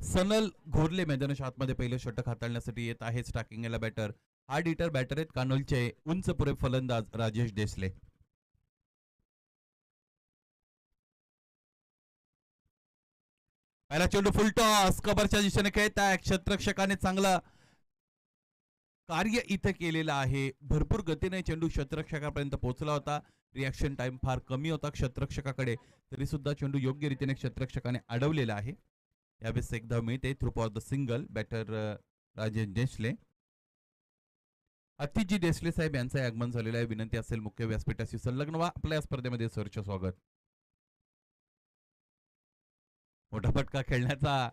सनल घोरले मैदानाच्या आतमध्ये पहिलं षटक हाताळण्यासाठी येत आहे. स्टार्किंग याला बॅटर हार्ड हिटर बॅटर आहेत कानोलचे उंच पुरे फलंदाज राजेश देसले. पहिला चेंडू फुल टॉस कबरच्या दिशेने खेळत आहे. क्षेत्ररक्षकाने चांगला कार्य इथे केलेलं आहे. भरपूर गतीने चेंडू क्षेत्ररक्षकापर्यंत पोहोचला होता. रिॲक्शन टाइम फार कमी होता क्षेत्ररक्षकाकडे, तरी सुद्धा चेंडू योग्य रीतीने क्षेत्ररक्षकाने अडवलेला आहे. यावेळेस एकदा मिळते through for the single batter Rajesh Desale. अतिजी देसले साहेब यांचं आगमन झालेलं आहे. विनंती असेल मुख्य व्यासपीठाशी संलग्न व्हा. आपल्या या स्पर्धेमध्ये सरचं स्वागत. मोठा फटका खेळण्याचा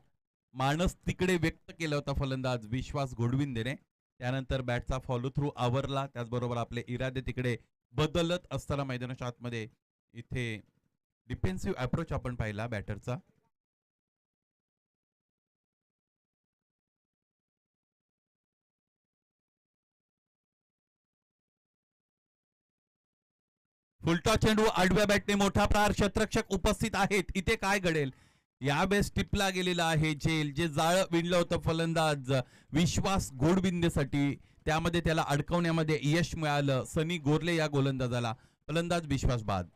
मानस तिकडे व्यक्त केला होता फलंदाज विश्वास घोडविंदेने. त्यानंतर बॅटचा फॉलो थ्रू आवरला. त्याचबरोबर आपले इरादे तिकडे बदलत असताना मैदानाच्या आतमध्ये इथे डिफेन्सिव्ह अप्रोच आपण पाहिला बॅटरचा. फुलटॉ चेंडू आडव्या बॅटने मोठा प्रहार. क्षेत्ररक्षक उपस्थित आहेत. इथे काय घडेल यावेळेस टिपला गेलेला आहे झेल. जे जाळं विणलं होतं फलंदाज विश्वास घोडबिंदेसाठी त्यामध्ये त्याला अडकवण्यामध्ये यश मिळालं. सनी गोरले या गोलंदाजाला. फलंदाज विश्वास बाद.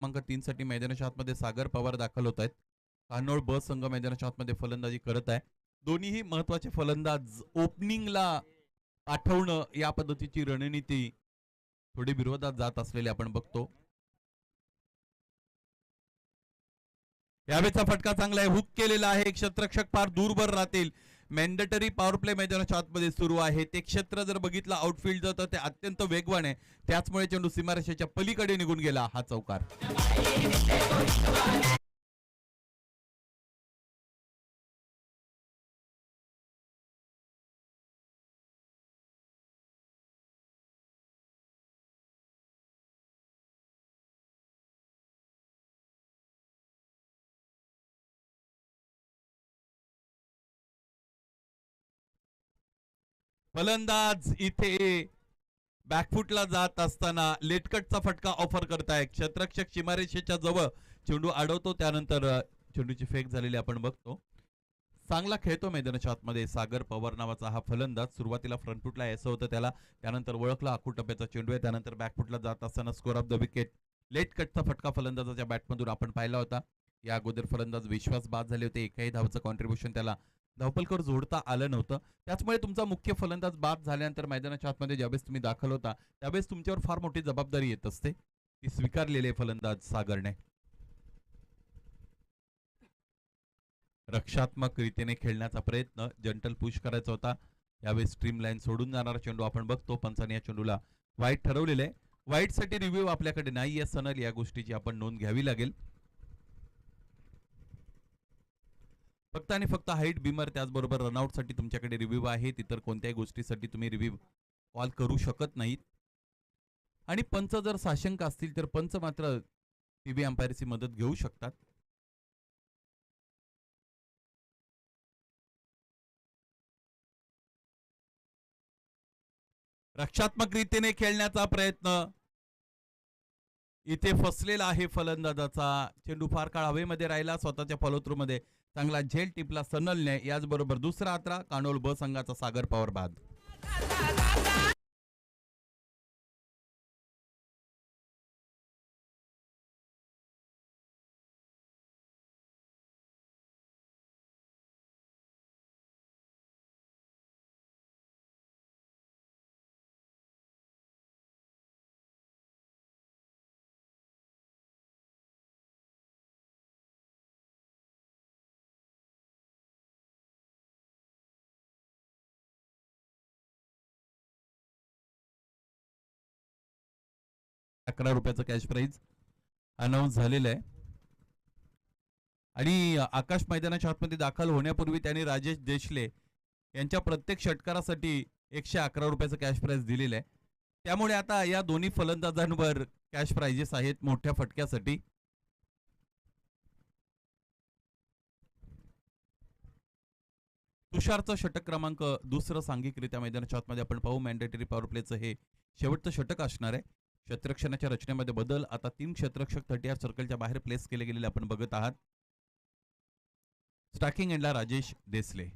क्रमांक 3 साठी मैदानाच्या आतमध्ये सागर पवार दाखल होत आहेत. कानोळ ब संघ मैदानाच्या आतमध्ये फलंदाजी करत आहे. दोन्हीही महत्वाचे फलंदाज ओपनिंगला पाठवणं या पद्धतीची रणनीती थोडी विरोधात जात असलेली आपण बघतो. यावेळेचा फटका चांगला आहे. हुक केलेला आहे. क्षेत्ररक्षक फार दूरवर राहतील. मॅन्डेटरी पॉवर प्ले मैदानाच्या आतमध्ये सुरू आहे. ते क्षेत्र जर बघितलं आउटफील्ड तर ते अत्यंत वेगवान आहे. त्याचमुळे चेंडू सीमारेषेच्या पलीकडे निघून गेला. हा चौकार. फलंदाज इथे बॅकफुटला जात असताना लेटकटचा फटका ऑफर करताय. क्षेत्ररक्षक सीमारेषेच्या जवळ चेंडू अडवतो. त्यानंतर चेंडूची फेक झालेली आपण बघतो. चांगला खेळतो मैदानाच्या आतमध्ये सागर पवार नावाचा हा फलंदाज. सुरुवातीला फ्रंटफुटला यायचं होतं त्याला, त्यानंतर ओळखला आखूड टप्प्याचा चेंडू आहे. त्यानंतर बॅकफुटला जात असताना square of the wicket late कटचा फटका फलंदाजाच्या बॅटमधून आपण पाहिला होता. या अगोदर फलंदाज विश्वास बाद झाले होते. एकही धावचं कॉन्ट्रीब्युशन त्याला धावपलकर जोडता आलं नव्हतं. त्याचमुळे तुमचा मुख्य फलंदाज बाद झाल्यानंतर मैदानाच्या आतमध्ये ज्यावेळेस तुम्ही दाखल होता त्यावेळेस तुमच्यावर फार मोठी जबाबदारी येत असते. ती स्वीकारलेले फलंदाज सागरने. रक्षात्मक रीतीने खेळण्याचा प्रयत्न जंटल पुश करायचा होता. यावेळी स्ट्रीम लाईन सोडून जाणारा चेंडू आपण बघतो. पंचाने या चेंडूला वाईट ठरवलेलं आहे. वाईट साठी रिव्ह्यू आपल्याकडे नाहीये सनल. या गोष्टीची आपण नोंद घ्यावी लागेल. फक्त आणि फक्त हाईट बीमर त्याचबरोबर रनआउट साठी तुमच्याकडे रिव्ह्यू आहेत. इतर कोणत्याही गोष्टीसाठी तुम्ही रिव्ह्यू कॉल करू शकत नाहीत. आणि पंच जर साशंक असतील तर पंच मात्र टीव्ही अंपायरची मदत घेऊ शकतात. रक्षात्मक रीतीने खेळण्याचा प्रयत्न इथे फसलेला आहे फलंदाजाचा. चेंडू फार काळ हवेमध्ये राहिला. स्वतःच्या फॉलोथ्रू मध्ये चांगला झेल टिपला सनलने. याचबरोबर दुसरा अत्रा कानोल ब संघाचा सागर पवार बाद. ₹11 कॅश प्राइज अनाऊन्स झालेलं आहे. आणि आकाश मैदानाच्या आतमध्ये दाखल होण्यापूर्वी त्यांनी राजेश देशले यांच्या प्रत्येक षटकारासाठी 111 रुपयाचं कॅश प्राइज दिलेलं आहे. त्यामुळे आता या दोन्ही फलंदाजांवर कॅश प्राइजेस आहेत मोठ्या फटक्यासाठी. तुषारचं षटक क्रमांक दुसरं सांघिकरित्या मैदानाच्या आतमध्ये आपण पाहू. मॅन्डेटरी पॉवर प्लेचं हे शेवटचं षटक असणार आहे. क्षेत्ररक्षणाच्या रचनेमध्ये बदल. आता 3 क्षेत्ररक्षक 30 सर्कलच्या बाहेर प्लेस केले गेलेले आपण बघत आहात. स्ट्रायकिंग एंडला राजेश देसले.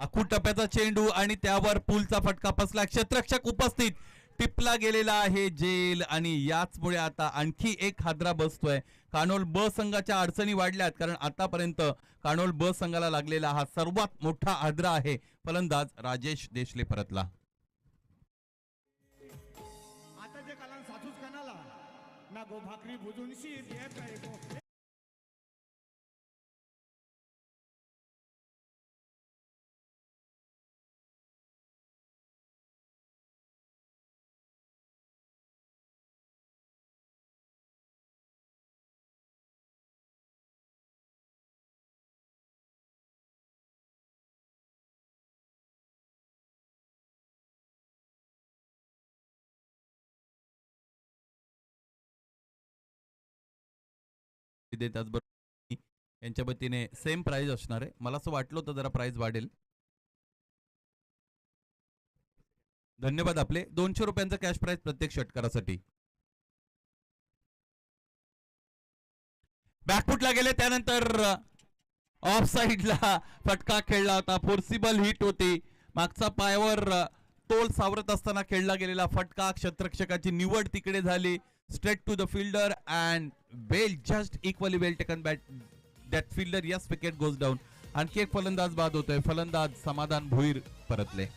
आखूड टप्प्याचा चेंडू आणि त्यावर पुलचा फटका बसला. क्षेत्ररक्षक उपस्थित, टिपला गेलेला आहे जेल आणि याचमुळे आता आणखी एक हादरा बसतोय. कानोल ब संघाच्या अडचणी वाढल्यात कारण आतापर्यंत कानोल ब संघाला लागलेला हा सर्वात मोठा हादरा आहे. फलंदाज राजेश देशले परतला. आता जे कालान साधूच कानाला ना गो भाकरी भुजूनशी त्याचबरोबर यांच्या वतीने सेम प्राइस असणार आहे. मला असं वाटलं होतं जरा प्राइस वाढेल. धन्यवाद आपले. 200 रुपयांचा कॅश प्राइस प्रत्येक षटकारासाठी. बॅकफुटला गेले त्यानंतर ऑफ साइडला फटका खेळला होता. फोर्सिबल हिट होती. मागचा पायावर तोल सावरत असताना खेळला गेलेला फटका. क्षेत्ररक्षकाची निवड तिकडे झाली. Straight to the fielder and well just equally well taken bat that fielder. Yes, wicket goes down. आणखी एक फलंदाज बाद होतोय. फलंदाज समाधान भुईर परतले.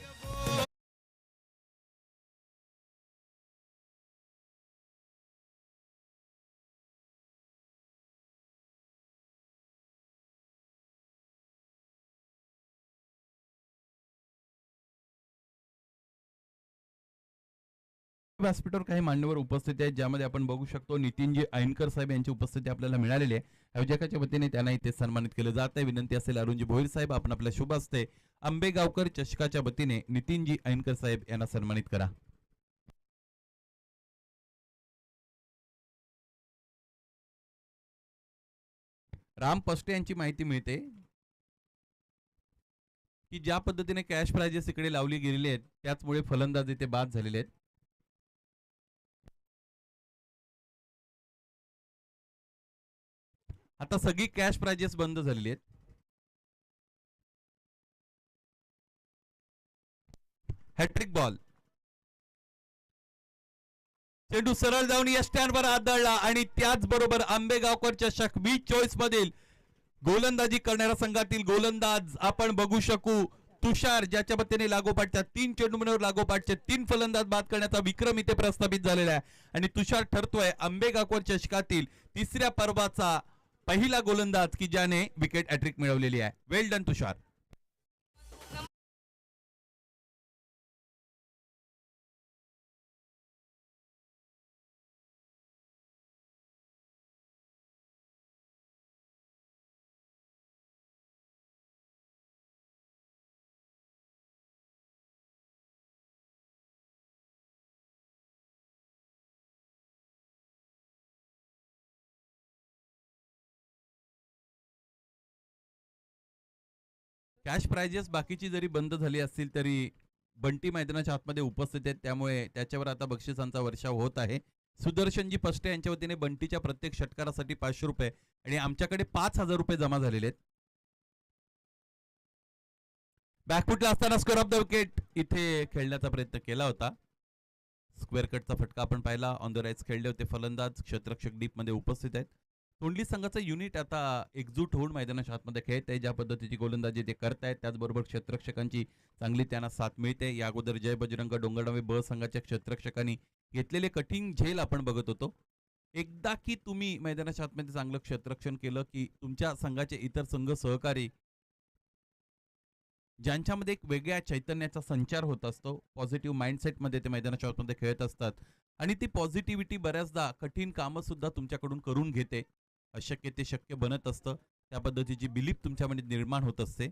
व्यासपीठावर काही मान्यवर उपस्थित आहेत ज्यामध्ये आपण बघू शकतो नितीनजी ऐनकर साहेब यांची उपस्थिती आपल्याला मिळालेली आहे. आयोजकाच्या वतीने त्यांना इथे सन्मानित केलं जात आहे. विनंती असेल अरुणजी भोईर साहेब आपण आपल्या शुभ हस्ते आंबेगावकर चषकाच्या वतीने नितीनजी ऐनकर साहेब यांना सन्मानित करा. राम पष्टे यांची माहिती मिळते की ज्या पद्धतीने कॅश प्राइजेस इकडे लावली गेलेली आहेत त्याचमुळे फलंदाज इथे बाद झालेले आहेत. आता सगळी कॅश प्राइजेस बंद झालेली आहेत. Hattrick ball. चेंडू सरळ जाऊन या स्टँडवर आदळला आणि त्याचबरोबर आंबेगावकर चषक 2024 मधील गोलंदाजी करणाऱ्या संघातील गोलंदाज आपण बघू शकू तुषार, ज्याच्या वतीने लागोपाठच्या 3 चेंडूंवर लागोपाठचे 3 फलंदाज बाद करण्याचा विक्रम इथे प्रस्थापित झालेला आहे आणि तुषार ठरतोय आंबेगावकर चषकातील 3ऱ्या पर्वाचा पहिला गोलंदाज की ज्याने विकेट हॅट्रिक मिळवलेली आहे. वेल डन तुषार. कॅश प्राइजेस बाकीची जरी बंद झाली असतील तरी बंटी मैदानाच्या आतमध्ये उपस्थित आहेत त्यामुळे त्याच्यावर आता बक्षिसांचा वर्षाव होत आहे. सुदर्शनजी पष्टे यांच्या वतीने बंटीच्या प्रत्येक षटकारासाठी 500 रुपये आणि आमच्याकडे 5000 रुपये जमा झालेले आहेत. बॅकफुटला असताना स्क्वेअर ऑफ द विकेट इथे खेळण्याचा प्रयत्न केला होता. स्क्वेअर कटचा फटका आपण पाहिला. ऑन द राईट्स खेळले होते फलंदाज. क्षेत्ररक्षक डीप मध्ये उपस्थित आहेत. तोंडली संघाचं युनिट आता एकजूट होऊन मैदानाच्या आतमध्ये खेळत आहे. ज्या पद्धतीची गोलंदाजी ते करतायत त्याचबरोबर क्षेत्ररक्षकांची चांगली त्यांना साथ मिळते. या अगोदर जय बजरंग डोंगरडावे ब संघाच्या क्षेत्ररक्षकांनी घेतलेले कठीण झेल आपण बघत होतो. एकदा की तुम्ही मैदानाच्या आतमध्ये चांगलं क्षेत्ररक्षण केलं की तुमच्या संघाचे इतर संघ सहकारी ज्यांच्यामध्ये एक वेगळ्या चैतन्याचा संचार होत असतो, पॉझिटिव्ह माइंडसेटमध्ये ते मैदानाच्या आतमध्ये खेळत असतात आणि ती पॉझिटिव्हिटी बऱ्याचदा कठीण कामं सुद्धा तुमच्याकडून करून घेते. अशक्य ते शक्य बनत असतं. त्या पद्धतीची बिलीफ तुमच्यामध्ये निर्माण होत असते.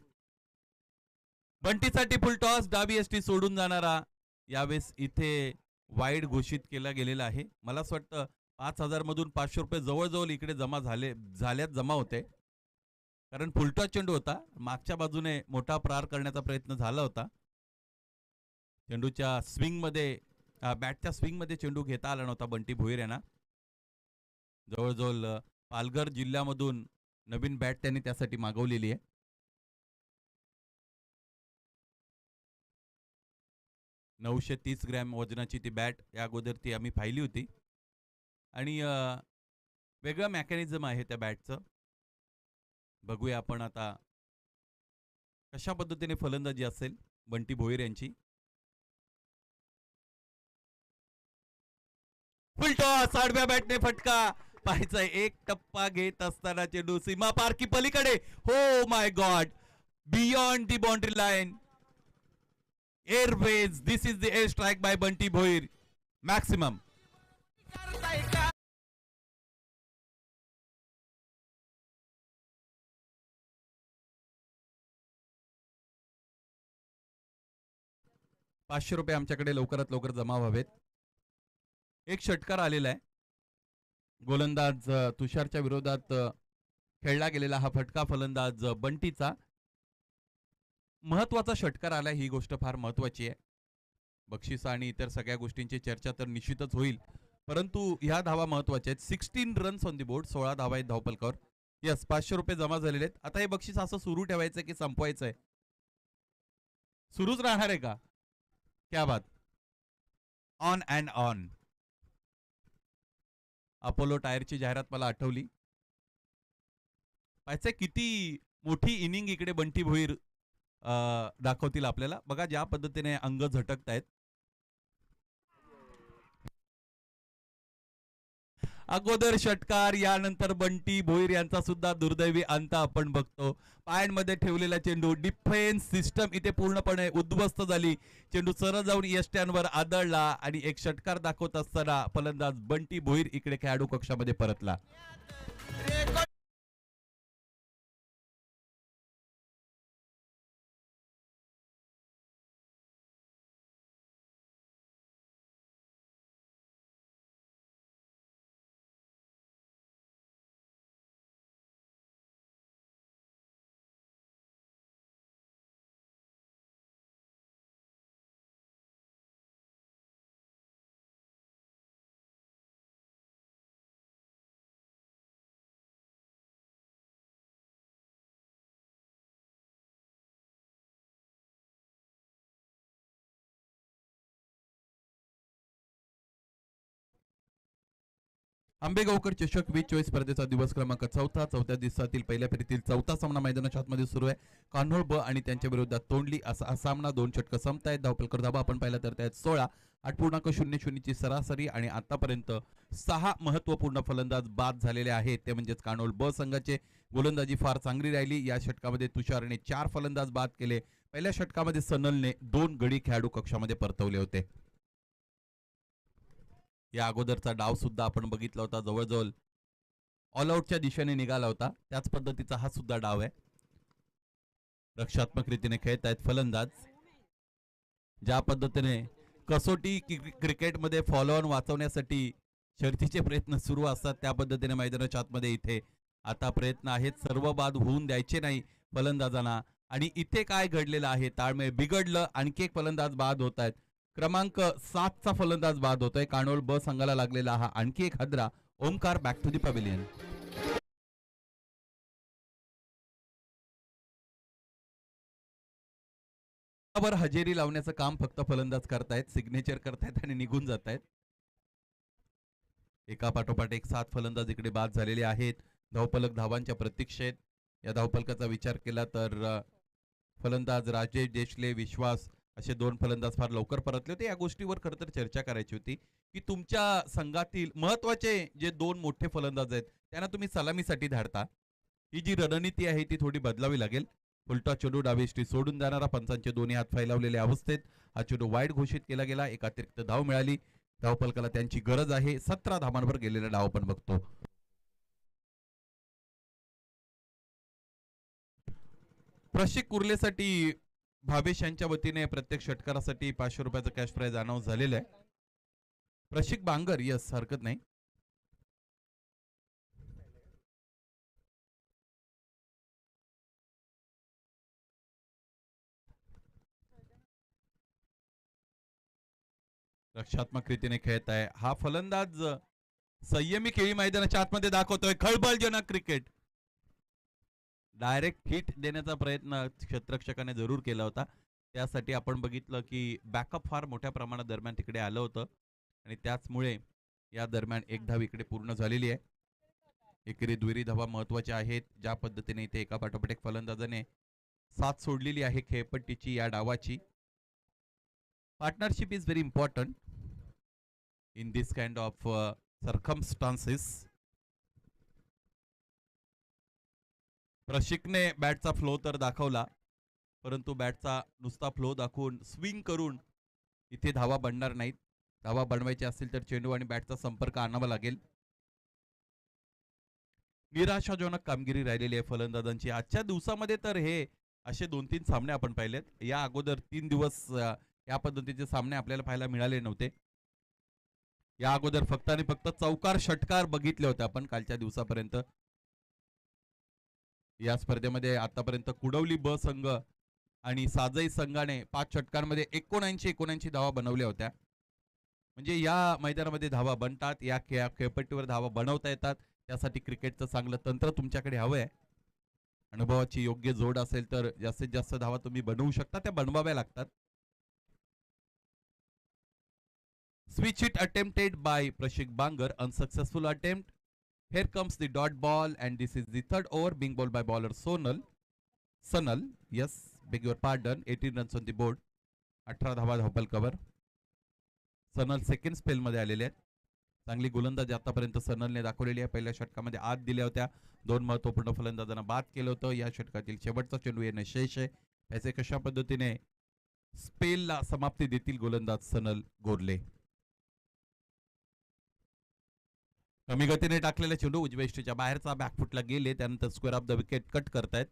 बंटीसाठी फुल टॉस, डावी एसटी सोडून जाणारा. यावेळेस इथे वाईड घोषित केला गेलेला आहे. मला असं वाटतं 5,000 मधून 500 रुपये जवळजवळ इकडे जमा होते, कारण फुलटॉस चेंडू होता. मागच्या बाजूने मोठा प्रहार करण्याचा प्रयत्न झाला होता. चेंडूच्या स्विंग मध्ये बॅटच्या स्विंग मध्ये चेंडू घेता आला नव्हता बंटी भोईर यांना. जवळजवळ पालघर जिल्ह्यामधून नवीन बॅट त्यांनी त्यासाठी मागवलेली आहे. $930 ग्रॅम वजनाची ती बॅट या अगोदर ती आम्ही पाहिली होती आणि वेगळं मेकॅनिझम आहे त्या बॅटचं. बघूया आपण आता कशा पद्धतीने फलंदाजी असेल बंटी भोईर यांची. फुल टॉस, आडव्या बॅटने फटका. पाहायचा एक टप्पा घेत असताना चेंडू सीमा पार की पलीकडे. Oh my god, beyond the boundary line. Airways, this is the air strike by Bunty Bhoir. Maximum. ₹500 आमच्याकडे लवकरात लवकर जमा व्हावेत. एक षटकार आलेला आहे. गोलंदाज तुषारच्या विरोधात खेळला गेलेला हा फटका फलंदाज बंटीचा. महत्वाचा षटकार आला, ही गोष्ट फार महत्वाची आहे. बक्षीस आणि इतर सगळ्या गोष्टींची चर्चा तर निश्चितच होईल, परंतु ह्या धावा महत्वाच्या आहेत. 16 रन्स ऑन दी बोर्ड, 16 धावा आहेत धावपलकावर. यस, ₹500 जमा झालेले आहेत. आता हे बक्षीस असं सुरू ठेवायचं की संपवायचं आहे? सुरूच राहणार आहे का? क्या बात. On and on. अपोलो टायरची जाहिरात मला आठवली. पाहिजे किती मोठी इनिंग इकडे बंटी भोईर दाखवतील आपल्याला. बघा ज्या पद्धतीने अंग झटकतायत. अगोदर षटकार, यानंतर बंटी भोईर यांचा सुद्धा दुर्दैवी अंत आपण बघतो. पायांमध्ये ठेवलेला चेंडू, डिफेन्स सिस्टम इथे पूर्णपणे उद्ध्वस्त झाली. चेंडू सरळ जाऊन यष्ट्यांवर आदळला आणि एक षटकार दाखवत असताना फलंदाज बंटी भोईर इकडे खेळाडू कक्षामध्ये परतला. आंबेगावकर चषक 2024 स्पर्धेचा दिवस क्रमांक 4, 4थ्या दिवसातील पहिल्या फेरीतील 4था सामना मैदानाच्या आतमध्ये सुरू आहे. कान्होळ ब आणि त्यांच्या विरोधात तोंडली असा हा सामना. 2 षटकं संपतायत. धावपलकर धाबा आपण पाहिला तर त्यात 16, 8.00 ची सरासरी आणि आतापर्यंत 6 महत्वपूर्ण फलंदाज बाद झालेले आहेत. ते म्हणजेच कान्होळ ब संघाचे गोलंदाजी फार चांगली राहिली. या षटकामध्ये तुषारने 4 फलंदाज बाद केले. पहिल्या षटकामध्ये सनलने 2 गडी खेळाडू कक्षामध्ये परतवले होते. या अगोदरचा डाव सुद्धा आपण बघितला होता, जवळजवळ ऑल आउटच्या दिशेने निघाला होता. त्याच पद्धतीचा हा सुद्धा डाव आहे. रक्षात्मक रीतीने खेळत आहेत फलंदाज. ज्या पद्धतीने कसोटी क्रिकेटमध्ये फॉलो ऑन वाचवण्यासाठी शर्तीचे प्रयत्न सुरू असतात, त्या पद्धतीने मैदानाच्या आतमध्ये इथे आता प्रयत्न आहेत. सर्व बाद होऊन द्यायचे नाही फलंदाजांना. आणि इथे काय घडलेलं आहे, ताळमेळ बिघडलं. आणखी एक फलंदाज बाद होत आहेत. क्रमांक 7चा फलंदाज बाद होतोय. कान्होळ ब संघाला लागलेला हा आणखी एक हादरा. Omkar back to the pavilion. हजेरी लावण्याचं काम फक्त फलंदाज करतायत, सिग्नेचर करतायत आणि निघून जात आहेत. एका पाठोपाठ एक 7 फलंदाज इकडे बाद झालेले आहेत. धावपलक धावांच्या प्रतीक्षेत. या धावपलकाचा विचार केला तर फलंदाज राजेश देशले, विश्वास असे 2 फलंदाज फार लवकर परतले होते. या गोष्टीवर खरं तर चर्चा करायची होती की तुमच्या संघातील महत्वाचे जे 2 मोठे फलंदाज आहेत त्यांना तुम्ही सलामीसाठी धाडता. ही जी रणनीती आहे ती थोडी बदलावी लागेल. उलटा चेंडू डावीष्टी सोडून जाणारा, पंचांचे दोन्ही हात फैलावलेल्या अवस्थेत हा चेंडू वाईड घोषित केला गेला. एक अतिरिक्त धाव मिळाली. धावपलकाला त्यांची गरज आहे. 17 धावांवर गेलेला डाव आपण बघतो. प्रशिक कुर्लेसाठी भावेश यांच्या वतीने प्रत्येक षटकारासाठी 500 रुपयाचं कॅश प्राइज अनाऊन्स झालेलं आहे. प्रशिक बांगर, यस, हरकत नाही. रक्षात्मक रीतीने खेळत आहे हा फलंदाज. संयमी खेळी मैदानाच्या आतमध्ये दाखवतोय खळबळजनक क्रिकेट. डायरेक्ट हिट देण्याचा प्रयत्न क्षेत्ररक्षकाने जरूर केला होता. त्यासाठी आपण बघितलं की बॅकअप फार मोठ्या प्रमाणात दरम्यान तिकडे आलं होतं आणि त्याचमुळे या दरम्यान एक धाव इकडे पूर्ण झालेली आहे. एकेरी दुहेरी धावा महत्वाच्या आहेत. ज्या पद्धतीने इथे एका पाठोपाठ एक फलंदाजाने साथ सोडलेली आहे खेळपट्टीची या डावाची. Partnership is very important in this kind of circumstances. प्रशिकने बॅटचा फ्लो तर दाखवला, परंतु बॅटचा नुसता फ्लो दाखवून स्विंग करून इथे धावा बनणार नाहीत. धावा बनवायची असतील तर चेंडू आणि बॅटचा संपर्क आणावा लागेल. निराशाजनक कामगिरी राहिलेली आहे फलंदाजांची आजच्या दिवसामध्ये. तर हे असे 2-3 सामने आपण पाहिलेत. या अगोदर 3 दिवस या पद्धतीचे सामने आपल्याला पाहायला मिळाले नव्हते. या अगोदर फक्त आणि फक्त चौकार षटकार बघितले होते आपण कालच्या दिवसापर्यंत. या स्पर्धेमध्ये आतापर्यंत कुडवली ब संघ आणि साजई संघाने 5 षटकांमध्ये 79 धावा बनवल्या होत्या. म्हणजे या मैदानामध्ये धावा बनतात, या खेळपट्टीवर धावा बनवता येतात. त्यासाठी क्रिकेटचं चांगलं तंत्र तुमच्याकडे हवं आहे. अनुभवाची योग्य जोड असेल तर जास्तीत जास्त धावा तुम्ही बनवू शकता, त्या बनवाव्या लागतात. Switch hit attempted by Prashik Bangar, unsuccessful attempt. Here comes the dot ball and this is the third over being bowled by bowler Sanal. Yes, beg your pardon. 18 runs on the board. 18 धावा धावपल cover. Sanal second spell मध्ये आलेले आहेत. चांगली गोलंदाजी आतापर्यंत सनलने दाखवलेली आहे. पहिल्या षटकामध्ये आत दिल्या होत्या. 2 महत्वपूर्ण फलंदाजांना बाद केलं होतं. या षटकातील शेवटचा चेंडू येणे शेष आहे. त्याचे कशा पद्धतीने स्पेलला समाप्ती देतील गोलंदाज सनल गोरले. कमी गतीने टाकलेला चेंडू उजव्या इष्टीच्या बाहेरचा बॅकफुटला गेले. त्यानंतर square of the wicket cut करतायत.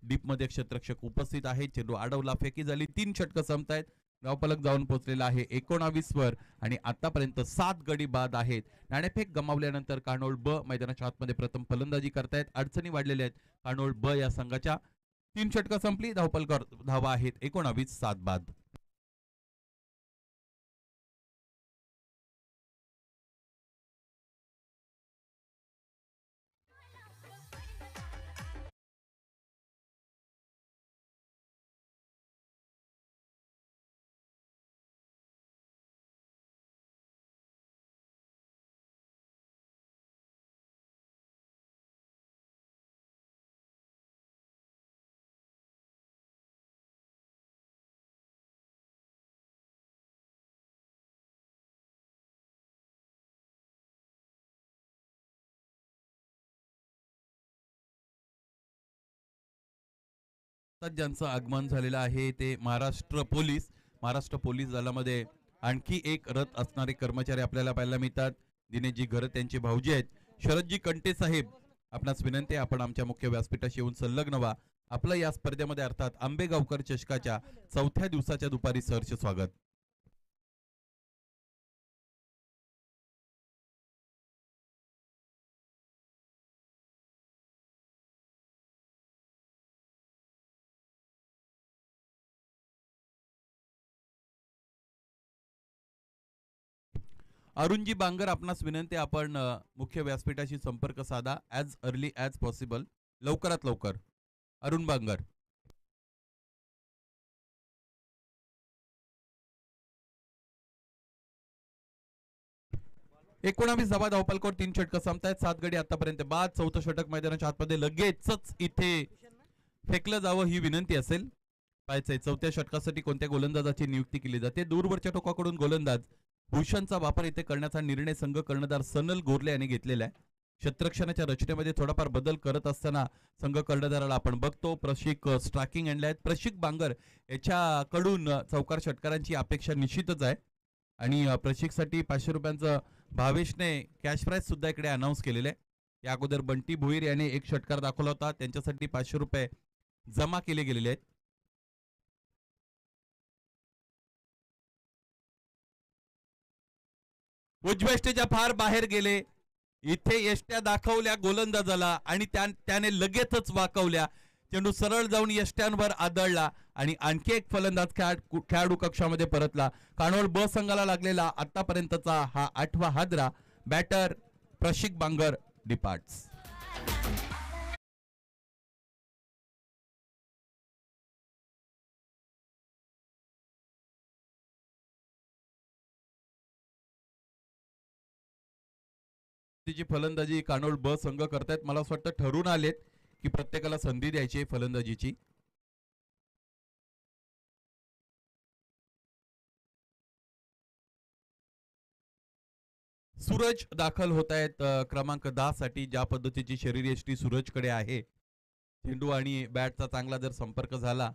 डीप मध्ये क्षेत्ररक्षक उपस्थित आहे. चेंडू अडवला, फेकी झाली. 3 षटकं संपतायत. धावफलक जाऊन पोहोचलेला आहे 19 वर आणि आतापर्यंत 7 गडी बाद आहेत. नाणेफेक गमावल्यानंतर कानोळ ब मैदानाच्या आतमध्ये प्रथम फलंदाजी करतायत. अडचणी वाढलेल्या आहेत कानोळ ब या संघाच्या. 3 षटकं संपली. धावफलक धावा आहेत 19, 7 बाद. ज्यांचं आगमन झालेलं आहे ते महाराष्ट्र पोलीस दलामध्ये आणखी एक रथ असणारे कर्मचारी आपल्याला पाहायला मिळतात. दिनेशजी घरत त्यांचे भाऊजी आहेत. शरदजी कंटे साहेब, आपणास विनंती आहे आपण आमच्या मुख्य व्यासपीठाशी येऊन संलग्न व्हा. आपलं या स्पर्धेमध्ये अर्थात आंबेगावकर चषकाच्या 4थ्या दिवसाच्या दुपारी सहर्ष स्वागत. अरुणजी बांगर, आपणास विनंती आपण मुख्य व्यासपीठाशी संपर्क साधा ॲज अर्ली ॲज पॉसिबल, लवकरात लवकर. अरुण बांगर. एकोणावीस धावा धावपलकोर 3 षटकं संपतायत. 7 गडी आतापर्यंत बाद. 4थं षटक मैदानाच्या आतमध्ये लगेचच इथे फेकलं जावं ही विनंती असेल. पाहायचंय 4थ्या षटकासाठी कोणत्या गोलंदाजाची नियुक्ती केली जाते. दूरवरच्या टोकाकडून गोलंदाज भूषणचा वापर इथे करण्याचा निर्णय संघ कर्णधार सनल गोरले यांनी घेतलेला आहे. क्षेत्ररक्षणाच्या रचनेमध्ये थोडाफार बदल करत असताना संघ कर्णधाराला आपण बघतो. प्रशिक स्ट्रायकिंग एंडला आहेत. प्रशिक बांगर याच्याकडून चौकार षटकारांची अपेक्षा निश्चितच आहे आणि प्रशिकसाठी 500 रुपयांचं भावेशने कॅश प्राइज सुद्धा इकडे अनाऊन्स केलेले आहे. या अगोदर बंटी भोईर याने 1 षटकार दाखवला होता. त्यांच्यासाठी 500 रुपये जमा केले गेलेले आहेत. उजव्या यष्टीच्या फार बाहेर गेले. इथे यष्ट्या दाखवल्या गोलंदाजाला आणि त्याने लगेचच वाकवल्या. चेंडू सरळ जाऊन यष्ट्यांवर आदळला आणि आणखी एक फलंदाज खेळाडू कक्षामध्ये परतला. कानोल ब संघाला लागलेला आतापर्यंतचा हा 8वा हादरा. Batter Prashik Bangar departs. तिची फलंदाजी कानोल ब संघ करतायत. मला असं वाटतं ठरून आलेत की प्रत्येकाला संधी द्यायची फलंदाजीची. सूरज दाखल होत आहेत क्रमांक 10 साठी. ज्या पद्धतीची शरीरयष्टी सूरजकडे आहे, चेंडू आणि बॅटचा चांगला जर संपर्क झाला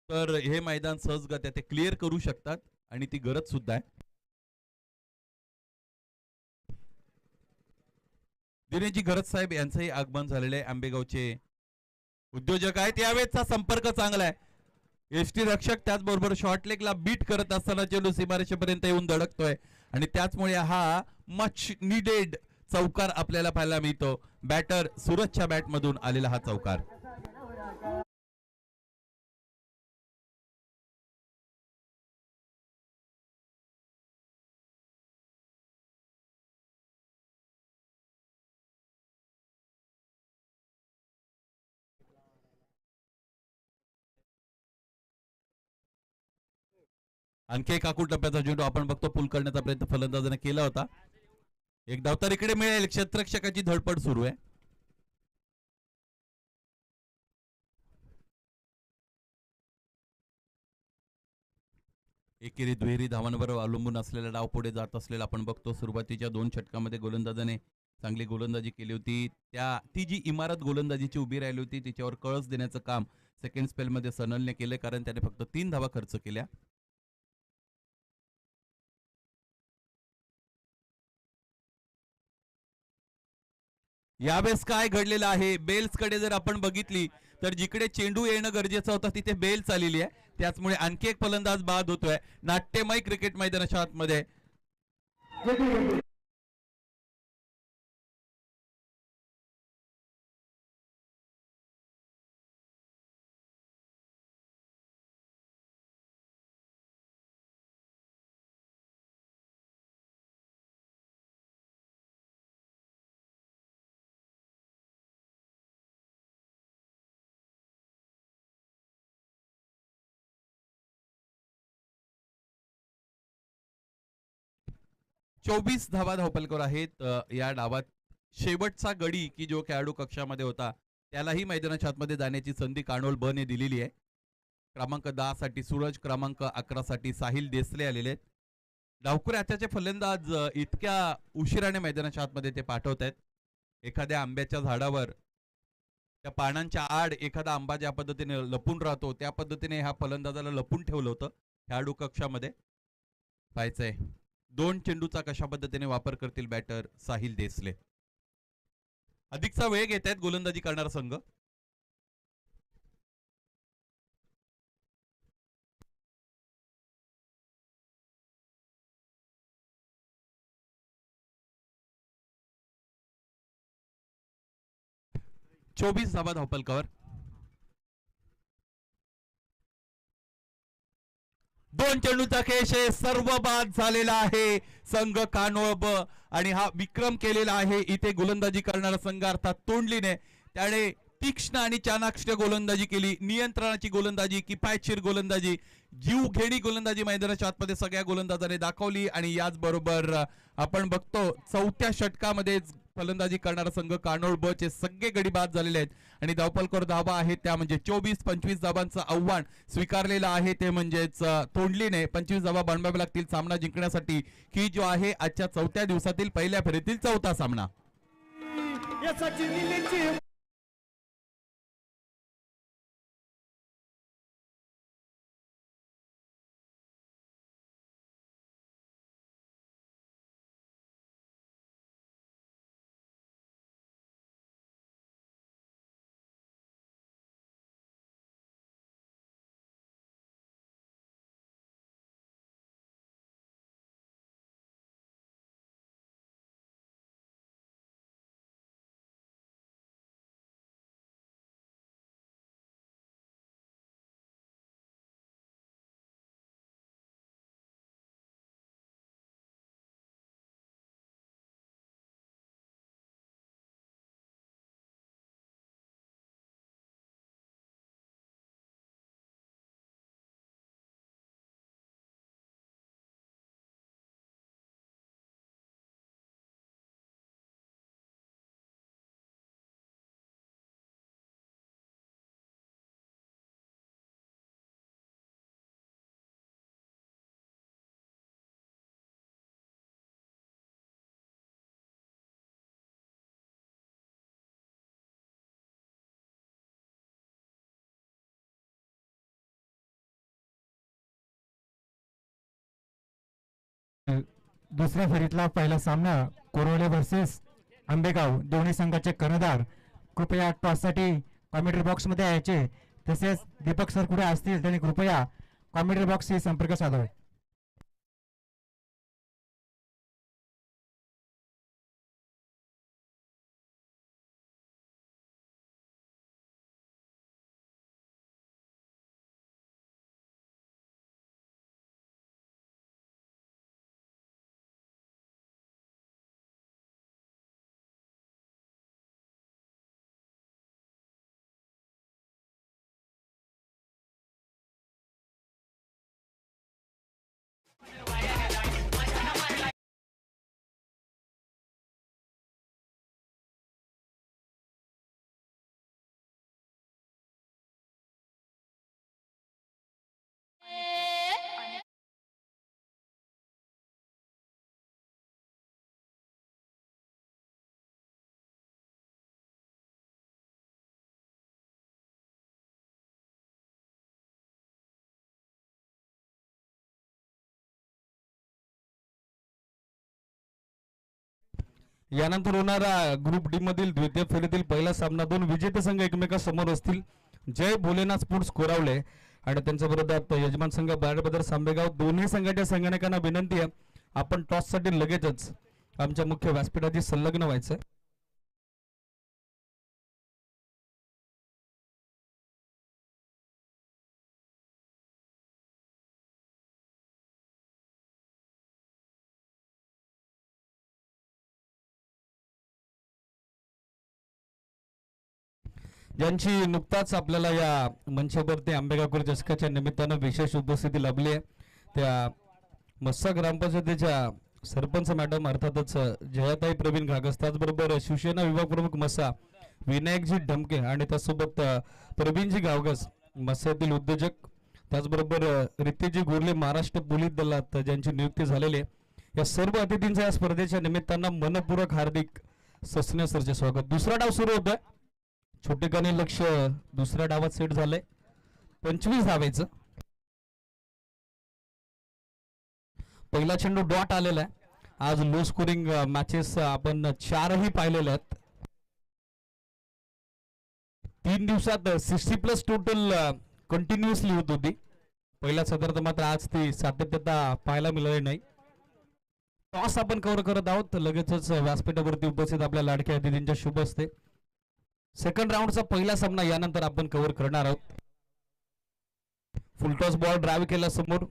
तर हे मैदान सहजगत्या ते क्लिअर करू शकतात आणि ती गरज सुद्धा आहे. दिनेशजी गरज साहेब यांचंही आगमन झालेलं आहे. आंबेगावचे उद्योजक आहेत. यावेळेचा संपर्क चांगला आहे. एसटी रक्षक त्याचबरोबर शॉर्ट लेगला बीट करत असताना चेंडू सीमारेषेपर्यंत येऊन धडकतोय आणि त्याचमुळे हा मच निडेड चौकार आपल्याला पाहायला मिळतो. बॅटर सूरजच्या बॅटमधून आलेला हा चौकार. आणखी एक आकूट टप्प्याचा चेंडू आपण बघतो. पुल करण्याचा प्रयत्न फलंदाजाने केला होता. एक धाव तर इकडे मिळेल. क्षेत्ररक्षकाची धडपड सुरू आहे. एकेरी दुहेरी धावांवर अवलंबून असलेला डाव पुढे जात असलेला आपण बघतो. सुरुवातीच्या 2 षटकामध्ये गोलंदाजाने चांगली गोलंदाजी केली होती. ती जी इमारत गोलंदाजीची उभी राहिली होती तिच्यावर कळस देण्याचं काम सेकंड स्पेलमध्ये सनलने केले, कारण त्याने फक्त 3 धावा खर्च केल्या. यावेळेस काय घडलेलं आहे, बेल्स कडे जर आपण बघितली तर जिकडे चेंडू येणं गरजेचं होतं तिथे बेल्स आलेली आहे. त्याचमुळे आणखी एक फलंदाज बाद होतोय नाट्यमय क्रिकेट मैदानाच्या आतमध्ये. 24 धावा धावपलकर आहेत या डावात. शेवटचा गडी की जो खेळाडू कक्षामध्ये होता त्यालाही मैदानाच्या आतमध्ये जाण्याची संधी कानोल ब ने दिलेली आहे. क्रमांक 10 साठी सूरज, क्रमांक 11 साठी साहिल देसले आलेले आहेत. डावखुरे हाताचे फलंदाज इतक्या उशिराने मैदानाच्या आतमध्ये ते पाठवत आहेत. एखाद्या आंब्याच्या झाडावर त्या पानांच्या आड एखादा आंबा ज्या पद्धतीने लपून राहतो त्या पद्धतीने ह्या फलंदाजाला लपून ठेवलं होतं खेळाडू कक्षामध्ये. पाहायचंय 2 चेंडूचा कशा पद्धतीने वापर करतील बॅटर साहिल देसले. अधिकचा वेळ घेत आहेत गोलंदाजी करणारा संघ. चोवीस धावा धावपलकावर. 2 चेंडूचा खेळ सर्व बाद झालेला आहे संघ कानोळ ब आणि हा विक्रम केलेला आहे इथे गोलंदाजी करणारा संघ अर्थात तोंडलीने. त्याने तीक्ष्ण आणि चाणाक्ष गोलंदाजी केली. नियंत्रणाची गोलंदाजी, किफायतशीर गोलंदाजी, जीव घेणी गोलंदाजी मैदानाच्या आतमध्ये सगळ्या गोलंदाजाने दाखवली. आणि याचबरोबर आपण बघतो 4थ्या षटकामध्ये फलंदाजी करणारा संघ कानोळ ब चे सगळे गडी बाद झालेले आहेत आणि धावपलकर धावा आहेत त्या म्हणजे 24-25 धावांचं आव्हान स्वीकारलेलं आहे. ते म्हणजेच तोंडलीने 25 धावा बनवाव्या लागतील सामना जिंकण्यासाठी, की जो आहे आजच्या 4थ्या दिवसातील पहिल्या फेरीतील 4था सामना. दुसऱ्या फेरीतला पहिला सामना कोरोळे वर्सेस आंबेगाव. दोन्ही संघाचे कर्णधार कृपया टॉससाठी कॉमेंट्री बॉक्समध्ये यायचे. तसेच दीपक सर कुठे असतील त्यांनी कृपया कॉमेंट्री बॉक्सशी संपर्क साधावे. यानंतर होणारा ग्रुप डी मधील द्वितीय फेरीतील पहिला सामना दोन विजेते संघ एकमेकांसमोर असतील. जय भोलेनाथ स्पोर्ट्स कोरावले आणि त्यांच्या विरोधात यजमान संघ बायर ब्रदर्स आंबेगाव. दोन्ही संघाच्या संघटकांना विनंती आहे आपण टॉससाठी लगेचच आमच्या मुख्य व्यासपीठाशी संलग्न व्हायचं. ज्यांची नुकताच आपल्याला या मंचावरती आंबेगावकर चषकाच्या निमित्तानं विशेष उपस्थिती लाभली आहे त्या मस्सा ग्रामपंचायतीच्या सरपंच मॅडम अर्थातच जयाताई प्रवीण घागस, त्याचबरोबर शिवसेना विभाग प्रमुख मस्सा विनायकजी ढमके आणि त्यासोबत प्रवीणजी गावगस मस्सातील उद्योजक, त्याचबरोबर रितेजी गोरले महाराष्ट्र पोलीस दलात ज्यांची नियुक्ती झालेली आहे. या सर्व अतिथींच्या या स्पर्धेच्या निमित्तानं मनपूर्वक हार्दिक सस्ने सरचे स्वागत. दुसरा डाव सुरू होतोय. छोटेकाने लक्ष दुसऱ्या डावात सेट झालंय 25 धावेचं. पहिला चेंडू डॉट आलेला आहे. आज लो स्कोरिंग मॅचेस आपण 4ही पाहिलेल्या आहेत. 3 दिवसात 60+ टोटल कंटिन्युअसली होत होती. पहिल्या सदरात मात्र आज ती सातत्यता पाहायला मिळाली नाही. टॉस आपण कव्हर करत आहोत. लगेचच व्यासपीठावरती उपस्थित आपल्या लाडक्या अतिथींच्या शुभ असते. सेकंड राऊंडचा पहिला सामना यानंतर आपण कव्हर करणार आहोत. फुलटॉस बॉल ड्राईव्ह केला समोर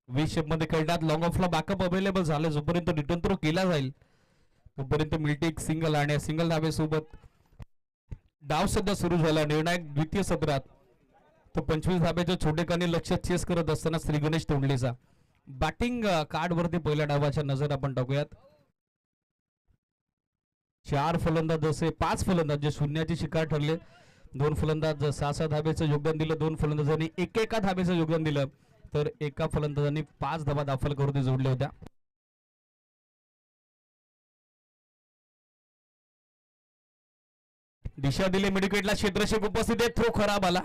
व्ही शेप मध्ये खेळतात. लॉंग ऑफला बॅकअप अवेलेबल झाले. जोपर्यंत रिटर्न थ्रो केला जाईल तोपर्यंत मिळते एक सिंगल आणि सिंगल धाबेसोबत डाव सध्या सुरू झाला. निर्णायक द्वितीय सत्रात तो 25 धाब्याच्या छोटेकाने लक्ष चेस करत असताना श्री गणेश तोंडलेचा बॅटिंग कार्ड वरती पहिल्या डावाच्या नजर आपण टाकूयात. 4 फलंदाज असे 5 फलंदाज जे शून्याची शिकार ठरले. 2 फलंदाज 6 धाब्याचं योगदान दिलं. 2 फलंदाजांनी एका धाब्याचं योगदान दिलं तर एका फलंदाजांनी 5 धाबा दाखल करून जोडल्या होत्या. दिशा दिली मिडविकेटला. क्षेत्रक्षक उपस्थित आहे. थ्रो खराब आला.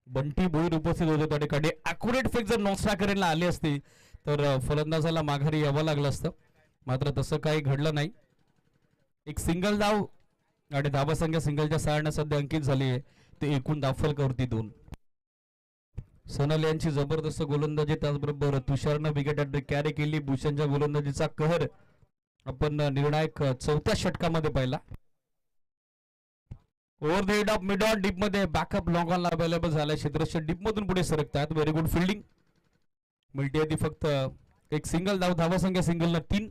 बंटी भोईर उपस्थित होते त्या ठिकाणी. अॅक्युरेट फिक्स जर नॉस्ट्राकरला आली असती तर फलंदाजाला माघारी यावं लागलं असतं. मात्र तसं काही घडलं नाही. एक सिंगल धाव आणि धाबा संख्या सिंगलच्या सहाय्याने सध्या अंकित झाली आहे. ते एकूण धावफलकावरती 2. सोनल यांची जबरदस्त गोलंदाजी, त्याचबरोबर तुषारनं विकेट कॅरी केली. भूषणच्या गोलंदाजीचा कहर आपण निर्णायक 4थ्या षटकामध्ये पाहिला. Over the head of mid on deep मध्ये बॅकअप लॉंग ऑन अवेलेबल झालाय. क्षेत्ररक्षक डीप मधून पुढे सरकतात. Very good fielding. मिळते ती फक्त एक सिंगल धाव. धावा संख्या सिंगलनं 3.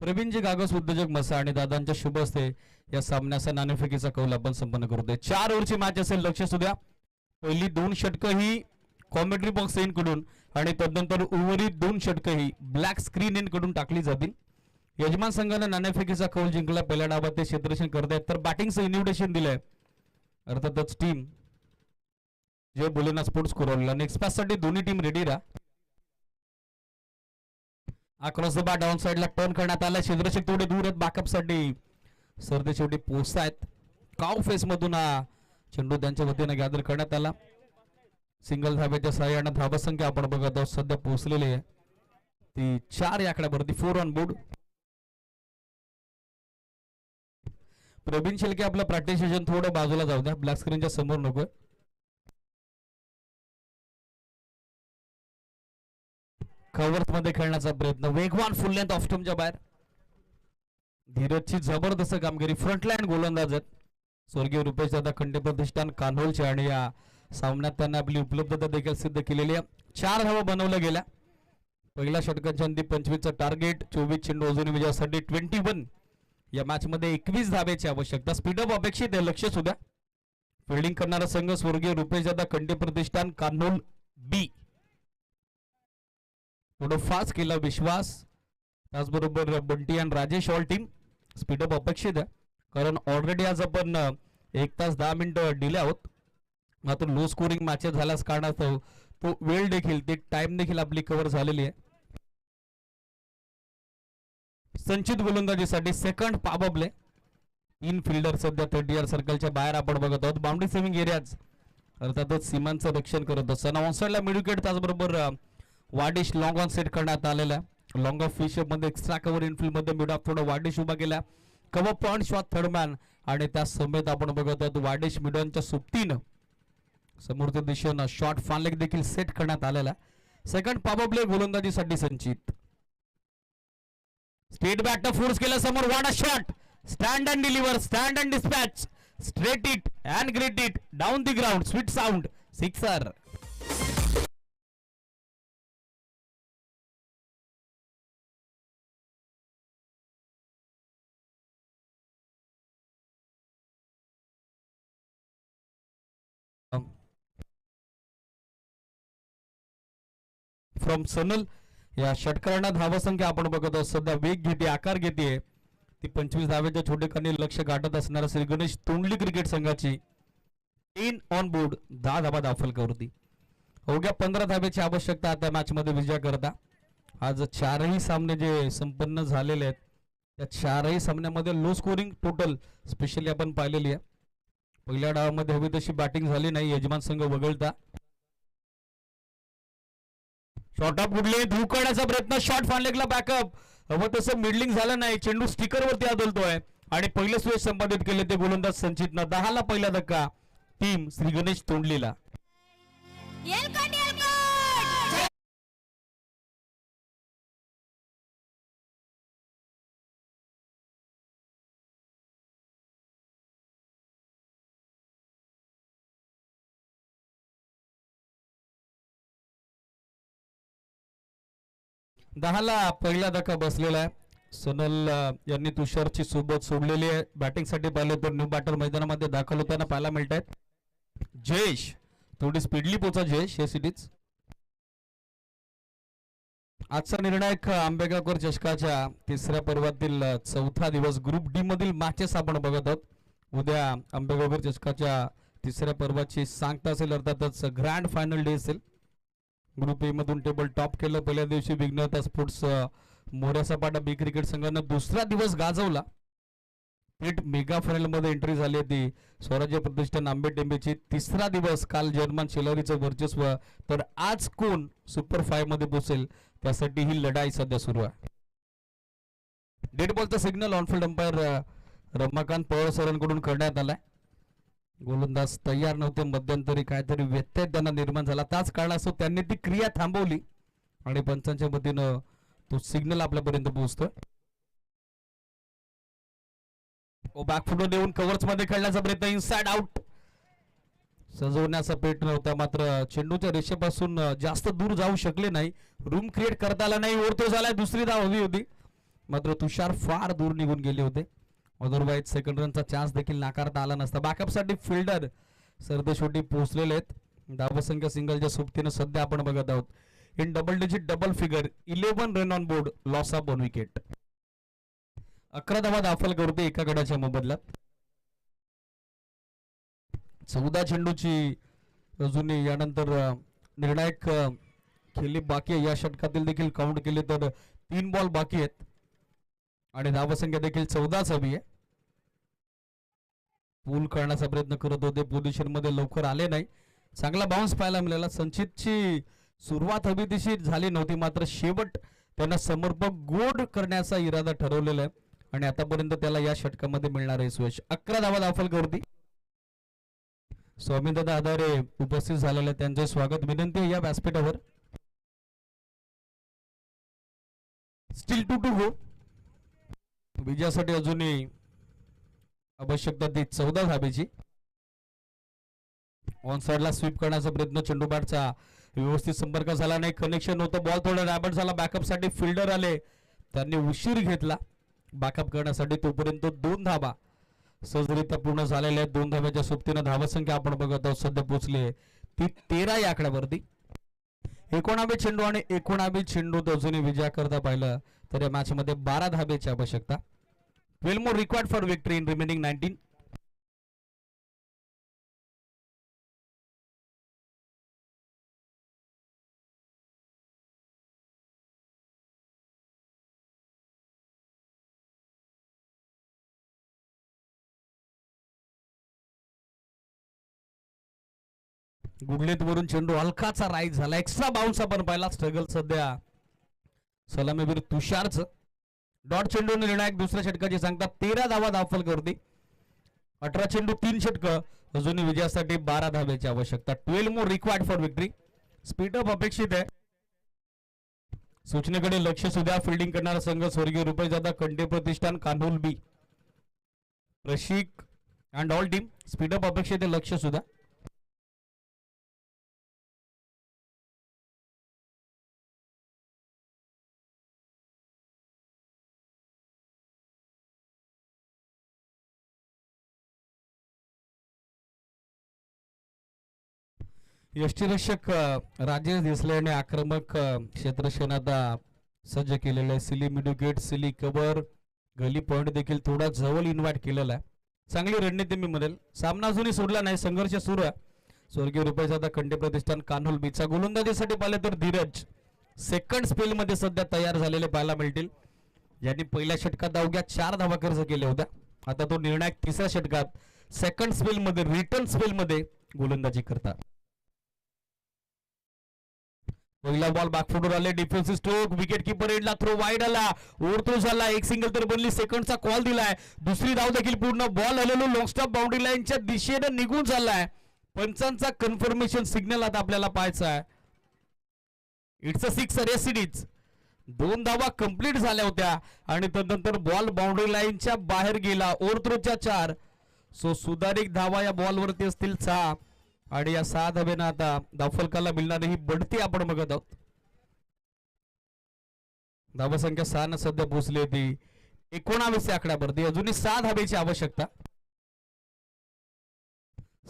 प्रवीणजी गागस उद्योजक मसा आणि दादांच्या शुभ असते या सामन्याचा नाणेफेकीचा कौल आपण संपन्न करतोय. 4 ओव्हरची मॅच असेल. लक्ष असू द्या. पहिली 2 षटकं ही कॉमेंट्री बॉक्स एन कडून आणि तदनंतर उर्वरित 2 षटकं ही ब्लॅक स्क्रीन एन कडून टाकली जातील. यजमान संघानं नाणेफेकीचा कौल जिंकला. पहिल्या डावात ते क्षेत्ररक्षण करतायत तर बॅटिंगचं इन्व्हिटेशन दिलंय अर्थातच टीम जय भोलेनाथ स्पोर्ट्स कोरावला. नेक्स्ट पॅस साठी दोन्ही टीम रेडी राहा. अक्रॉस द बॅट डाऊन साइडला टर्न करण्यात आला. क्षेत्ररक्षक थोडे दूर आहेत बॅकअप साठी. सरते शेवटी पोहोचतायत. काव फेस मधून हा चेंडू त्यांच्या वतीने गॅदर करण्यात आला. सिंगल धाब्याच्या सहाय्याने धाबा संख्या आपण बघत आहोत सध्या पोहोचलेली आहे ती 4 या आकड्यावरती 4 ऑन बोर्ड. प्रवीण शेलके आपलं प्रॅक्टिस सेशन थोडं बाजूला जाऊ द्या, ब्लॅक स्क्रीनच्या समोर नकोय. कव्हर्स मध्ये खेळण्याचा प्रयत्न, वेगवान फुल लेंथ ऑफ स्टंपच्या बाहेर. धीरजची जबरदस्त कामगिरी, फ्रंटलाईन गोलंदाज आहेत स्वर्गीय रुपेश दादा खंडे प्रतिष्ठान कान्होलचे, आणि या सामन्यात त्यांना आपली उपलब्धता देखील सिद्ध केलेली आहे. 4 धावा बनवल्या गेल्या. पहिल्या षटकांच्या अंती 25चं टार्गेट, 24 चेंडू अजूनही विजयासाठी 21. या मॅच मध्ये 21 धावेची आवश्यकता. स्पीडअप अपेक्षित आहे, लक्ष सुद्धा. फिल्डिंग करणारा संघ स्वर्गीय रुपेश दादा खंडे प्रतिष्ठान कान्होल बी. थोडं फास्ट केला विश्वास, त्याचबरोबर बंटी आणि राजेश ऑल टीम. स्पीडअप अपेक्षित आहे, कारण ऑलरेडी आज आपण 1 तास 10 मिनिटं दिले आहोत. मात्र लो स्कोरिंग मॅचेस झाल्यास कारणास्तव तो वेळ देखील, ते टाइम देखील आपली कव्हर झालेली आहे. संचित गोलंदाजीसाठी सेकंड पाबबले. 3 फिल्डर सध्या 30 सर्कलच्या बाहेर आपण बघत आहोत. बाउंड्री सेव्हिंग एरियाज अर्थातच सीमांचं रक्षण करत असताना ऑनसाइडला मिड विकेट, त्याचबरोबर वाडिश लॉंग ऑन सेट करण्यात आलेला. लॉंग ऑफ फिश मध्ये एक्स्ट्रा कव्हर इनफिल्ड मध्ये मिड ऑफ थोडा वाडिश उभा केला. Cover point shot third man, आणि त्या समेत आपण बघत आहोत वाडिश मिडॉनच्या सुप्तीनं समोरच्या दिशेनं शॉट फानलेग देखील सेट करण्यात आलेला. सेकंड पाबबले गोलंदाजीसाठी संचित. स्ट्रेट बॅट फोर्स केला समोर, what a shot, stand and deliver, stand and dispatch, straight it and great it, down the ground, sweet sound, sixer. From Sanal. या षटकारांना धावसंख्या आपण बघत आहोत सध्या वेग घेते, आकार घेते. ती 25 धावेच्या छोटेखानी लक्ष गाठत असणारा श्री गणेश तोंडली क्रिकेट संघाची 3 ऑन बोर्ड, 10 धावा दाखल. अवघ्या 15 धावेची आवश्यकता त्या मॅच मध्ये विजय करता. आज 4ही सामने जे संपन्न झालेले आहेत त्या 4ही सामन्यामध्ये लो स्कोरिंग टोटल स्पेशली आपण पाहिलेली आहे. पहिल्या डावामध्ये हवी तशी बॅटिंग झाली नाही, यजमान संघ वगळता. शॉर्ट ऑफ गुडले, धू करण्याचा प्रयत्न, शॉट फानलेगला बॅकअप, हवं तसं मिडलिंग झालं नाही. चेंडू स्टिकर वरती आदळतोय, आणि पहिले स्वेश संपादित केले ते गोलंदाज संचितनं. 10 ला पहिला धक्का टीम श्री गणेश तोंडलीला. दहाला पहिला धक्का बसलेला आहे. सोनल यांनी तुषारची सोबत सोडलेली आहे. बॅटिंगसाठी पाहिले तर न्यू बॅटर मैदानामध्ये दाखल होताना पाहायला मिळत आहेत. जयेश थोडी स्पीडली पोचा, जयेश हे सिटीज. आजचा निर्णायक आंबेगावकर चषकाच्या 3ऱ्या पर्वातील 4था दिवस. ग्रुप डी मधील मॅचेस आपण बघत आहोत. उद्या आंबेगावकर चषकाच्या 3ऱ्या पर्वाची सांगता असेल, अर्थातच ग्रँड फायनल डे असेल. ग्रुप ए मधून टेबल टॉप केलं. पहिल्या दिवशी विघ्नता स्पोर्ट्स मोऱ्या सपाटा बी क्रिकेट संघानं दुसरा दिवस गाजवला. थेट मेगा फायनल मध्ये एंट्री झाली होती स्वराज्य प्रतिष्ठान आंबे टेंबेची. 3रा दिवस काल जर्मन शेलारीचं वर्चस्व, तर आज कोण सुपर 5 मध्ये पोहोचेल त्यासाठी ही लढाई सध्या सुरू आहे. डेड बॉलचा signal on-field umpire Ramakant Pawar सरांकडून करण्यात आलाय. गोलंदाज तयार नव्हते, मध्यंतरी काहीतरी व्यत्यय त्यांना निर्माण झाला. त्याच कारणास्तव त्यांनी ती क्रिया थांबवली आणि पंचांच्या वतीनं तो सिग्नल आपल्यापर्यंत पोहोचतोय. बॅकफुट देऊन कव्हर्स मध्ये खेळण्याचा प्रयत्न, इनसाइड आउट. सजवण्याचा पेट नव्हता, मात्र चेंडूच्या रेषेपासून जास्त दूर जाऊ शकले नाही. रूम क्रिएट करता आला नाही. ओरतो झालाय, दुसरी धाव हवी होती, मात्र तुषार फार दूर निघून गेले होते. अदरवाईज सेकंड रनचा चान्स देखील नाकारता आला नसता. बॅकअपसाठी फिल्डर सरदेशोटी पोहोचलेले आहेत. धावसंख्या सिंगलच्या सोबतीनं सध्या आपण बघत आहोत. In double digit double figure, 11 run on board, loss of 1 wicket. 11 धावा दाखल करते एका गडाच्या मोबदल्यात. 14 चेंडूची अजूनही यानंतर निर्णायक खेळी बाकी आहे. या षटकातील देखील काउंट केले तर 3 बॉल बाकी आहेत आणि धावसंख्या देखील 14च हवी आहे. पूल करण्याचा प्रयत्न करत होते, पोझिशन मध्ये लवकर आले नाही. चांगला बाउन्स पाहायला मिळाला. संचितची सुरुवात हवी तशी झाली नव्हती, मात्र शेवट त्यांना समर्पक गोड करण्याचा इरादा ठरवलेला आहे आणि आतापर्यंत त्याला या षटकामध्ये मिळणार आहे यश. 11 धावा दाफलकावरती. स्वामीदादा आधारे उपस्थित झालेले त्यांचे स्वागत विनंती आहे या व्यासपीठावर. स्टील 2 गो. विजयासाठी अजूनही आवश्यकता ती 14 धाबेची. ऑन साइडला स्वीप करण्याचा प्रयत्न, चेंडू बॅटचा व्यवस्थित संपर्क झाला नाही, कनेक्शन होतं, बॉल थोडा रॅबट झाला, बॅकअप साठी फिल्डर आले, त्यांनी उशीर घेतला बॅकअप करण्यासाठी. तोपर्यंत 2 धाबा सहजरित्या पूर्ण झालेल्या आहेत. 2 धाब्याच्या सोबतीनं धावसंख्या आपण बघत आहोत सध्या पोहोचली आहे ती 13 या आकड्यावरती. 19वे चेंडू आणि 19वे चेंडू अजूनही विजया करता पाहिलं तर या मॅच मध्ये 12 धाब्याची आवश्यकता. 12 more required for victory in remaining 19. गुडलेत वरून चेंडू हलकाचा राईट झाला, एक्स्ट्रा बाउन्स आपण पाहिला. स्ट्रगल सध्या सलामीवीर तुषारचं. डॉट चेंडू निर्णायक दुसऱ्या षटकाची सांगता. 13 धावा दाफलकावरती. 18 चेंडू 3 षटक अजूनही विजयासाठी 12 धाब्याची आवश्यकता. 12 more required for victory. Speed up अपेक्षित आहे. सूचनेकडे लक्ष सुद्धा. फिल्डिंग करणारा संघ स्वर्गीय रुपयेजादा कंटे प्रतिष्ठान Kanhol B. Rashik and all team speed up अपेक्षित आहे. लक्ष सुद्धा. यष्टीरक्षक राजेश देसले यांनी आक्रमक क्षेत्रक्षण आता सज्ज केलेलं आहे. सिली मिडुगेट, सिली कव्हर, गली पॉइंट देखील थोडा जवळ इन्व्हाइट केलेला आहे. चांगली रणनीती मी म्हणेल. सामना अजूनही सोडला नाही, संघर्ष सुरू आहे. स्वर्गीय रुपयेजादा कंटे प्रतिष्ठान कान्होल बीचा. गोलंदाजीसाठी पाहिलं तर धीरज सेकंड स्पेल मध्ये सध्या तयार झालेले पाहायला मिळतील, ज्यांनी पहिल्या षटकात अवघ्या 4 धावा खर्च केल्या होत्या. आता तो निर्णायक 3ऱ्या षटकात सेकंड स्पेल मध्ये, रिटर्न स्पेल मध्ये गोलंदाजी करतात. पहिला बॉल बॅकफुटवर आले, डिफेन्सिव्ह स्ट्रोक, विकेट किपर एंडला थ्रो वाईड आला, ओव्हर थ्रो झाला, एक सिंगल तर बनली, सेकंडचा कॉल दिलाय, दुसरी धाव देखील पूर्ण, बॉल हलवलो लॉंग स्टॉप बाउंड्री लाईनच्या दिशेने निघून झालाय. पंचांचा कन्फर्मेशन सिग्नल आता आपल्याला पाहायचा आहे. It's a 6 race series. 2 धावा कंप्लीट झाल्या होत्या आणि त्यानंतर बॉल बाउंड्री लाईनच्या बाहेर गेला. ओव्हर थ्रोच्या 4. सो सुधारित धावा या बॉलवरती असतील 6 आणि या 6 धाब्यानं आता धावफलकाला मिळणारी ही बढती आपण बघत आहोत. धावसंख्या 6 न सध्या पोहोचली होती 19 आकड्यावरती. अजूनही 6 धाब्याची आवश्यकता.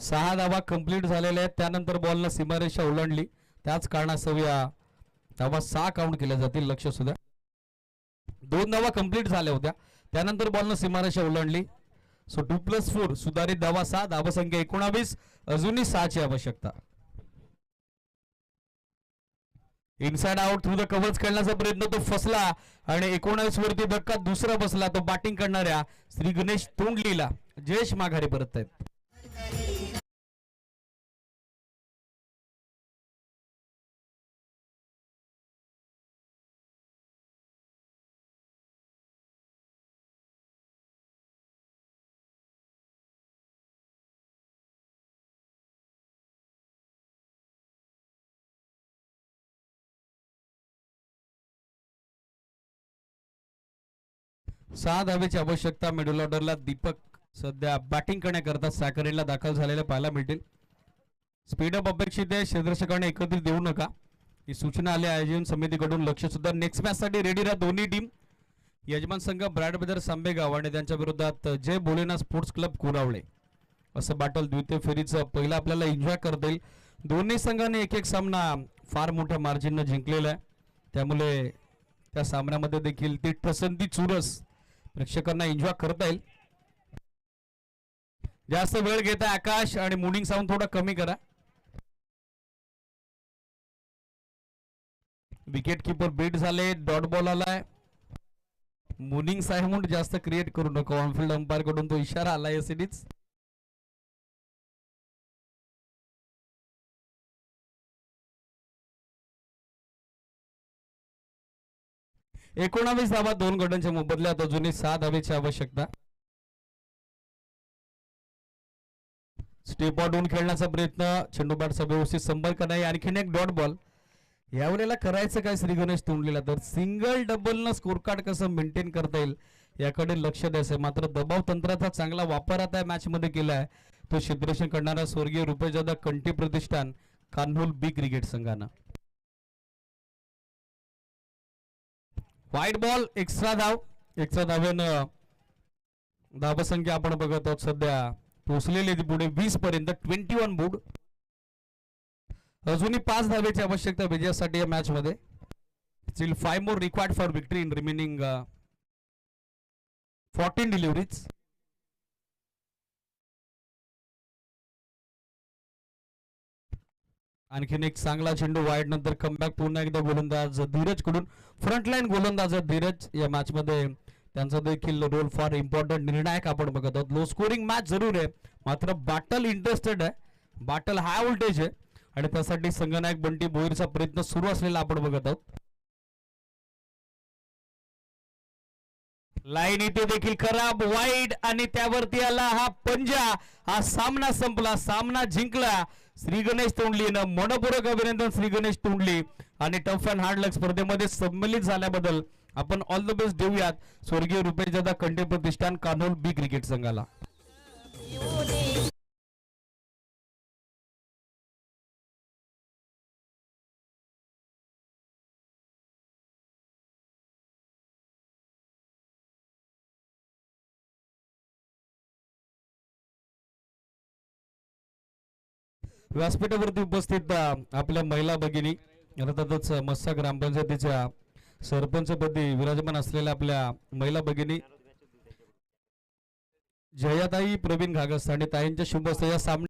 6 धावा कंप्लीट झालेल्या आहेत. त्यानंतर बॉलनं सीमारेषा ओलांडली, त्याच कारणास्तव या धावा 6 काउंट केल्या जातील. लक्ष सुद्धा. 2 धावा कंप्लीट झाल्या होत्या, त्यानंतर बॉलनं सीमारेषा ओलांडली. सो 2+4 सुधारित धावा 6, धावसंख्या 19. अजूनही 6ची आवश्यकता. Inside out through the covers खेळण्याचा प्रयत्न, तो फसला आणि 19 वरती धक्का दुसरा बसला. तो बॅटिंग करणाऱ्या श्री गणेश तोंडलीला जयेश माघारी परत आहेत. सहा धावेची आवश्यकता. मिडल ऑर्डरला दीपक सध्या बॅटिंग करण्याकरता सॅकरेनला दाखल झालेले पाहायला मिळतील. स्पीडअप अपेक्षित आहे. क्षेत्ररक्षकाने एकत्रित देऊ नका, ही सूचना आली आयोजन समितीकडून. लक्ष सुद्धा. नेक्स्ट मॅच साठी रेडी राहा दोन्ही टीम. यजमान संघ ब्रॅड ब्रदर्स आंबेगाव आणि त्यांच्या विरोधात जय भोलेनाथ स्पोर्ट्स क्लब कुरावळे. असं बॅटल द्वितीय फेरीचं पहिला आपल्याला एन्जॉय करता येईल. दोन्ही संघांनी एक सामना फार मोठ्या मार्जिननं जिंकलेला आहे, त्यामुळे त्या सामन्यामध्ये देखील ती ठसंती चुरस प्रेक्षकांना एन्जॉय करता येईल. जास्त वेळ घेता आकाश आणि मुनिंग साऊंड थोडा कमी करा. विकेट किपर बीट झाले, डॉट बॉल आलाय. मुनिंग साऊंड जास्त क्रिएट करू नका. ऑनफिल्ड अंपायर कडून तो इशारा आलाय या सिरीज. 19 धावा 2 गटांच्या मोबदल्यात अजूनही 6 धावेची आवश्यकता. स्टेप आउट होऊन खेळण्याचा प्रयत्न, चेंडू बॅटचा व्यवस्थित संपर्क नाही. आणखीन एक डॉट बॉल. यावेळेला करायचं काय श्री गणेश तोंडलीला, तर सिंगल डबल न स्कोर कार्ड कसं मेंटेन करता येईल याकडे लक्ष द्यायचं. मात्र दबाव तंत्राचा चांगला वापर आता मॅच मध्ये केलाय तो क्षेत्ररक्षण करणारा स्वर्गीय रुपयजादा कंठी प्रतिष्ठान कान्होल बी क्रिकेट संघानं. वाईट बॉल, एक्स्ट्रा धावेनं धावसंख्या आपण बघत आहोत सध्या पोहोचलेली ती पुढे 20 पर्यंत 21 बोर्ड. अजूनही 5 धावेची आवश्यकता विजयासाठी या मॅच मध्ये. Steel 5 more required for victory in remaining 14 deliveries. आणखीन एक चांगला चेंडू वाईड नंतर कमबॅक पुन्हा एकदा गोलंदाज धीरज कडून. फ्रंटलाईन गोलंदाज धीरज या मॅच मध्ये त्यांचा देखील रोल फार इम्पॉर्टंट निर्णायक आपण बघत आहोत. लो स्कोरिंग मॅच जरूर आहे मात्र बाटल इंटरेस्टेड आहे, बाटल हाय व्होल्टेज आहे आणि त्यासाठी संघनायक बंटी भोईरचा प्रयत्न सुरू असलेला आपण बघत आहोत. लाईन इथे देखील खराब वाईड आणि त्यावरती आला हा पंजा. हा सामना संपला, सामना जिंकला श्री गणेश तोंडलीनं. मनपूर्वक अभिनंदन श्री गणेश तोंडली आणि टफ अँड हार्ड लक स्पर्धेमध्ये सम्मिलित झाल्याबद्दल आपण ऑल द बेस्ट देऊयात स्वर्गीय रुपयजादा कंठी प्रतिष्ठान कान्होल बी क्रिकेट संघाला. व्यासपीठावरती उपस्थित आपल्या महिला भगिनी अर्थातच मस्सा ग्रामपंचायतीच्या सरपंचपदी विराजमान असलेल्या आपल्या महिला भगिनी जयाताई प्रवीण घागस आणि ताईंच्या शुभ हस्ते या सामन्यात